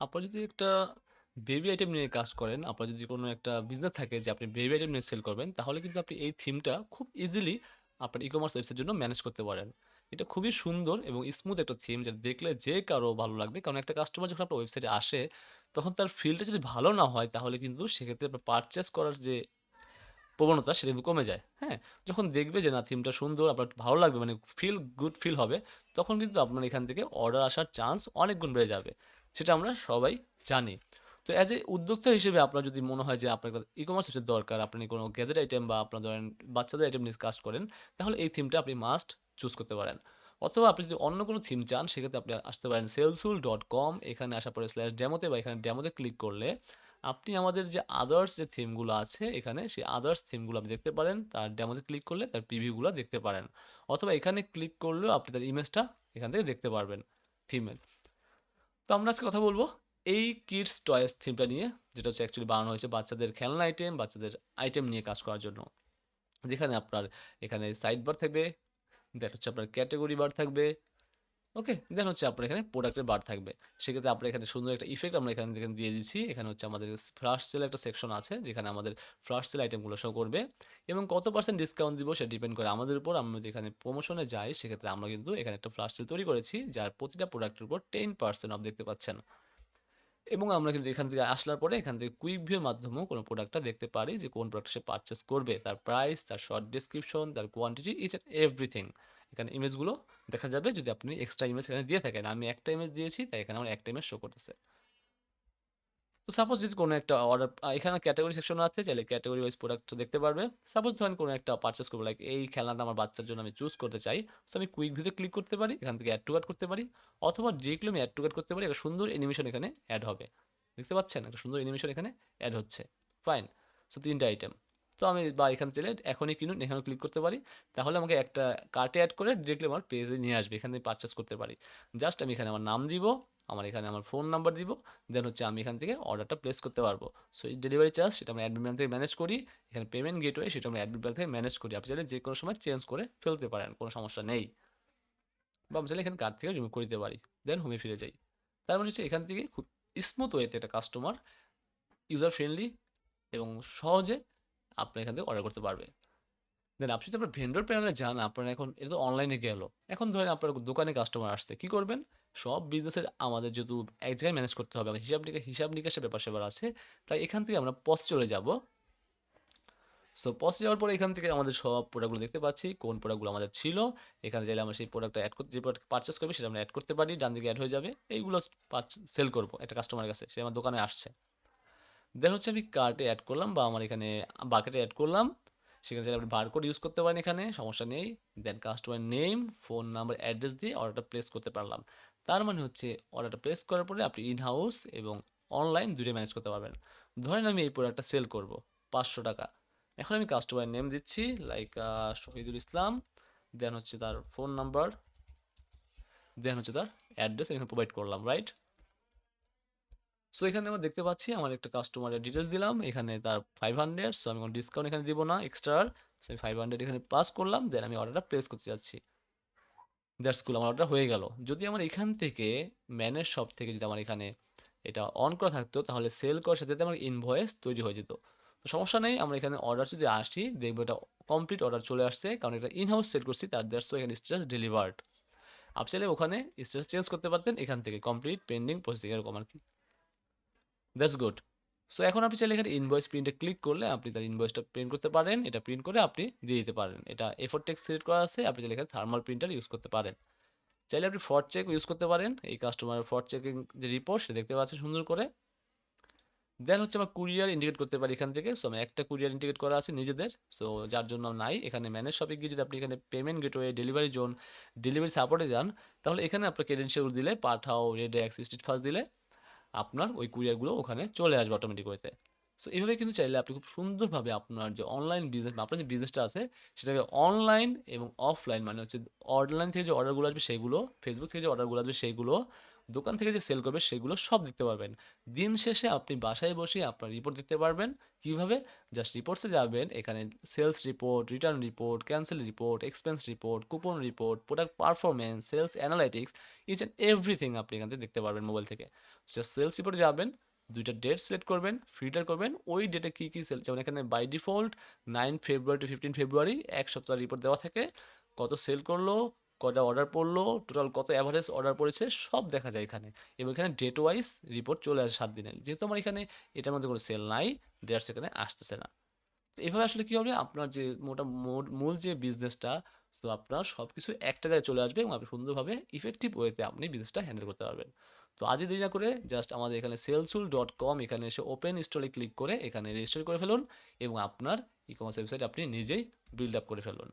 আপনার যদি একটা বেবি আইটেম নিয়ে কাজ করেন, আপনার যদি কোনো একটা বিজনেস থাকে যে আপনি বেবি আইটেম নিয়ে সেল করবেন, তাহলে কিন্তু আপনি এই থিমটা খুব ইজিলি আপনার ই-কমার্স ওয়েবসাইটের জন্য ম্যানেজ করতে পারেন। এটা খুবই সুন্দর এবং স্মুথ একটা থিম যেটা দেখলে যে কারো ভালো লাগবে। কারণ একটা কাস্টমার যখন আপনার ওয়েবসাইটে আসে, তখন তার ফিলটা যদি ভালো না হয়, তাহলে কিন্তু সেক্ষেত্রে আপনার পারচেজ করার যে প্রবণতা সেটা কিন্তু কমে যায়। হ্যাঁ? যখন দেখবে যে না থিমটা সুন্দর, আপনার ভালো লাগবে মানে গুড ফিল হবে, তখন কিন্তু আপনার এখান থেকে অর্ডার আসার চান্স অনেক গুণ বেড়ে যাবে। সেটা আমরা সবাই জানি। তো অ্যাজ এ উদ্যোক্তা হিসেবে আপনার যদি মনে হয় যে আপনার একটা ই-কমার্স ওয়েবসাইট দরকার, আপনি কোনো গ্যাজেট আইটেম বা আপনার ধরেন বাচ্চাদের আইটেম নিয়ে কাজ করেন, তাহলে এই থিমটা আপনি মাস্ট চুজ করতে পারেন। অথবা আপনি যদি অন্য কোনো থিম চান, সেক্ষেত্রে আপনি আসতে পারেন sellsoul.com, এখানে আসার পরে /ডেমোতে বা এখানে ডেমোতে ক্লিক করলে আপনি আমাদের যে আদার্স যে থিমগুলো আছে এখানে, সেই আদার্স থিমগুলো আপনি দেখতে পারেন। তার ডেমোতে ক্লিক করলে তার প্রিভিউগুলো দেখতে পারেন। অথবা এখানে ক্লিক করলেও আপনি তার ইমেজটা এখান থেকে দেখতে পারবেন থিমের। তো আমরা আজকে কথা বলবো এই কিডস টয়েস থিমটা নিয়ে, যেটা হচ্ছে অ্যাকচুয়ালি বানানো হয়েছে বাচ্চাদের খেলনা আইটেম, বাচ্চাদের আইটেম নিয়ে কাজ করার জন্য। যেখানে আপনার এখানে সাইড বার থাকবে, দেন হচ্ছে আপনার ক্যাটেগরি বার থাকবে, ওকে? দেন হচ্ছে আপনার এখানে প্রোডাক্টের বার থাকবে। সেক্ষেত্রে আপনার এখানে সুন্দর একটা ইফেক্ট আমরা এখান থেকে দিয়ে দিচ্ছি। এখানে হচ্ছে আমাদের ফ্ল্যাশ সেল একটা সেকশন আছে, যেখানে আমাদের ফ্ল্যাশ সেল আইটেমগুলো শো করবে এবং কত পার্সেন্ট ডিসকাউন্ট দিব সেটা ডিপেন্ড করে আমাদের উপর। আমরা যদি এখানে প্রমোশনে যাই, সেক্ষেত্রে আমরা কিন্তু এখানে একটা ফ্ল্যাশ সেল তৈরি করেছি, যার প্রতিটা প্রোডাক্টের উপর 10% অফ দেখতে পাচ্ছেন। এবং আমরা কিন্তু এখান থেকে আসলার পরে এখান থেকে কুইক ভিউর মাধ্যমেও কোনো প্রোডাক্টটা দেখতে পারি যে কোন প্রোডাক্ট সে পারচেস করবে, তার প্রাইস, তার শর্ট ডেসক্রিপশন, তার কোয়ান্টিটি, ইচ অ্যান্ড এভরিথিং। এখানে ইমেজগুলো দেখা যাবে যদি আপনি এক্সট্রা ইমেজ এখানে দিয়ে থাকেন। আমি একটা ইমেজ দিয়েছি, তাই এখানে আমার একটা ইমেজ শো করতেছে। তো সাপোজ যদি কোনো একটা অর্ডার এখানে ক্যাটাগরি সেকশন আছে, চাইলে ক্যাটাগরি ওয়াইজ প্রোডাক্ট দেখতে পারবে। সাপোজ ধরেন কোনো একটা পারচেস করবো, লাইক এই খেলনাটা আমার বাচ্চার জন্য আমি চুজ করতে চাই, সো আমি কুইক ভিউতে ক্লিক করতে পারি, এখান থেকে অ্যাড টু কার্ট করতে পারি, অথবা ডিরেক্টলি আমি অ্যাড টু কার্ট করতে পারি। একটা সুন্দর অ্যানিমেশন এখানে অ্যাড হবে, দেখতে পাচ্ছেন একটা সুন্দর অ্যানিমেশন এখানে অ্যাড হচ্ছে। ফাইন। সো তিনটা আইটেম। তো আমি বা এখান থেকে এখনই কিনুন এখানে ক্লিক করতে পারি, তাহলে আমাকে একটা কার্টে অ্যাড করে ডিরেক্টলি আমার পেজে নিয়ে আসবে, এখান থেকে পারচেস করতে পারি। জাস্ট আমি এখানে আমার নাম দিব, আমার এখানে আমার ফোন নাম্বার দিব, দেন হচ্ছে আমি এখান থেকে অর্ডারটা প্লেস করতে পারবো। সো এই ডেলিভারি চার্জ সেটা আমরা অ্যাডমিন প্ল্যান থেকে ম্যানেজ করি। এখানে পেমেন্ট গেটওয়ে সেটা আমরা অ্যাডমিন প্ল্যান থেকে ম্যানেজ করি। আপনি চাইলে যে কোনো সময় চেঞ্জ করে ফেলতে পারেন, কোনো সমস্যা নেই। বা আমি চাইলে এখানে কার্ড থেকে রিমুভ করে দিতে পারি, দেন হোমে ফিরে যাই। তার মানে হচ্ছে এখান থেকে খুব স্মুথ ওয়েতে একটা কাস্টমার ইউজার ফ্রেন্ডলি এবং সহজে আপনি এখান থেকে অর্ডার করতে পারবে। দেন আপনি যদি আপনার ভেন্ডর প্যানেলে যান, আপনার এখন এটা তো অনলাইনে গেল। এখন ধরেন আপনার দোকানে কাস্টমার আসছে, কি করবেন? সব বিজনেসের আমাদের যেহেতু এক জায়গায় ম্যানেজ করতে হবে, আমাদের হিসাব নিকাশের ব্যাপার-স্যাপার আছে। তাই এখান থেকে আমরা পস চলে যাব। সো পসে যাওয়ার পরে এখান থেকে আমাদের সব প্রোডাক্টগুলো দেখতে পাচ্ছি, কোন প্রোডাক্টগুলো আমাদের ছিল। এখানে চাইলে আমরা সেই প্রোডাক্টটা এড করতে, যে প্রোডাক্ট পারচেজ করবে সেটা আমরা এড করতে পারি। ডান দিকে এড হয়ে যাবে। এইগুলো সেল করব একটা কাস্টমারের কাছে। সে আমার দোকানে আসছে। দেন হচ্ছে আমি কার্টে অ্যাড করলাম বা আমার এখানে বাকেটে অ্যাড করলাম। সেখানে চাইলে আপনি বারকোড ইউজ করতে পারেন, এখানে সমস্যা নেই। Then customer name, phone number, address দিয়ে অর্ডারটা প্লেস করতে পারলাম। তার মানে হচ্ছে অর্ডারটা প্লেস করার পরে আপনি ইন হাউস এবং অনলাইন দুটোই ম্যানেজ করতে পারবেন। ধরেন আমি এই প্রোডাক্টটা সেল করব 500 টাকা। এখন আমি কাস্টমার নেম দিচ্ছি, লাইক শহীদুল ইসলাম, দেন হচ্ছে তার ফোন নাম্বার, দেন হচ্ছে তার অ্যাড্রেস এখানে প্রোভাইড করলাম, রাইট? সো এখানে আমরা দেখতে পাচ্ছি আমার একটা কাস্টমারের ডিটেলস দিলাম, এখানে তার 500, সো আমি কোনো ডিসকাউন্ট এখানে দিব না এক্সট্রা। সো আমি 500 এখানে পাস করলাম, দেন আমি অর্ডারটা প্লেস করতে যাচ্ছি। দ্যাটস কুল, আমার অর্ডার হয়ে গেল। যদি আমার এখান থেকে ম্যানেজ শপ থেকে যদি আমার এখানে এটা অন করা থাকতো, তাহলে সেল করার সাথে সাথে আমার ইনভয়েস তৈরি হয়ে যেত। তো সমস্যা নেই, আমরা এখানে অর্ডার যদি আসি দেখবো এটা কমপ্লিট অর্ডার চলে আসছে, কারণ এটা ইন হাউস সেল করছি, তার দ্যাটস এখানে স্ট্যাটাস ডেলিভার্ড। আপনি চাইলে ওখানে স্ট্যাটাস চেঞ্জ করতে পারতেন, এখান থেকে কমপ্লিট, পেন্ডিং, প্রসেসিং এরকম আর কি। That's good. সো এখন আপনি চাইলে এখানে ইনভয়েস প্রিন্টে ক্লিক করলে আপনি তার ইনভয়েসটা প্রিন্ট করতে পারেন। এটা প্রিন্ট করে আপনি দিয়ে দিতে পারেন। এটা এফোর টেক্সট সিলেক্ট করা আছে, আপনি চাইলে এখানে থার্মাল প্রিন্টার ইউজ করতে পারেন। চাইলে আপনি ফ্রড চেক ইউজ করতে পারেন, এই কাস্টমার ফ্রড চেকিং যে রিপোর্ট সে দেখতে পাচ্ছেন সুন্দর করে। দেন হচ্ছে আমরা কুরিয়ার ইন্ডিকেট করতে পারি এখান থেকে। সো আমি একটা কুরিয়ার ইন্ডিকেট করা আছে নিজেদের, সো যার জন্য নাই। এখানে ম্যানেজ শপে গিয়ে যদি আপনি এখানে payment gateway, delivery zone, delivery সাপোর্টে যান, তাহলে এখানে আপনার ক্রেডেনশিয়াল দিলে, পাঠাও, রেডেক্স, স্ট্রিট ফাস্ট দিলে আপনার ওই কুরিয়ারগুলো ওখানে চলে আসবে অটোমেটিক ওয়েতে। সো এইভাবে কিন্তু চাইলে আপনি খুব সুন্দরভাবে আপনার যে অনলাইন বিজনেস, আপনার যে বিজনেসটা আছে সেটাকে অনলাইন এবং অফলাইন, মানে হচ্ছে অনলাইন থেকে যে অর্ডারগুলো আসবে সেইগুলো, ফেসবুক থেকে যে অর্ডারগুলো আসবে সেইগুলো, দোকান থেকে যে সেল করবে সেগুলো সব দেখতে পারবেন। দিন শেষে আপনি বাসায় বসে আপনার রিপোর্ট দেখতে পারবেন। কিভাবে? জাস্ট রিপোর্টসে যাবেন, এখানে sales report, return report, cancel report, expense report, coupon report, product performance, sales analytics, each and everything আপনি এখান থেকে দেখতে পারবেন মোবাইল থেকে। জাস্ট সেলস রিপোর্টে যাবেন, ২ টা ডেট সিলেক্ট করবেন, ফিল্টার করবেন, ওই ডেটে কী সেল, যেমন এখানে বাই ডিফল্ট 9 ফেব্রুয়ারি টু 15 ফেব্রুয়ারি ১ সপ্তাহের রিপোর্ট দেওয়া থাকে। কত সেল করলো, কয়টা অর্ডার পড়লো, টোটাল কত এভারেজ অর্ডার পড়েছে সব দেখা যায় এখানে। এবং এখানে ডেট ওয়াইজ রিপোর্ট চলে আসে ৭ দিনের। যেহেতু আমার এখানে এটার মধ্যে কোনো সেল নাই, দ্যাটস এখানে আসতেছে না। তো এভাবে আসলে কি হবে, আপনার যে মূল যে বিজনেসটা, তো আপনার সবকিছু একটা জায়গায় চলে আসবে এবং আপনি সুন্দরভাবে ইফেক্টিভ ওয়েতে আপনি বিজনেসটা হ্যান্ডেল করতে পারবেন। তো আজই দেরি না করে জাস্ট আমাদের এখানে salesful.com এখানে এসে ওপেন স্টোরে ক্লিক করে এখানে রেজিস্টার করে ফেলুন এবং আপনার ই-কমার্স ওয়েবসাইট আপনি নিজেই বিল্ড আপ করে ফেলুন।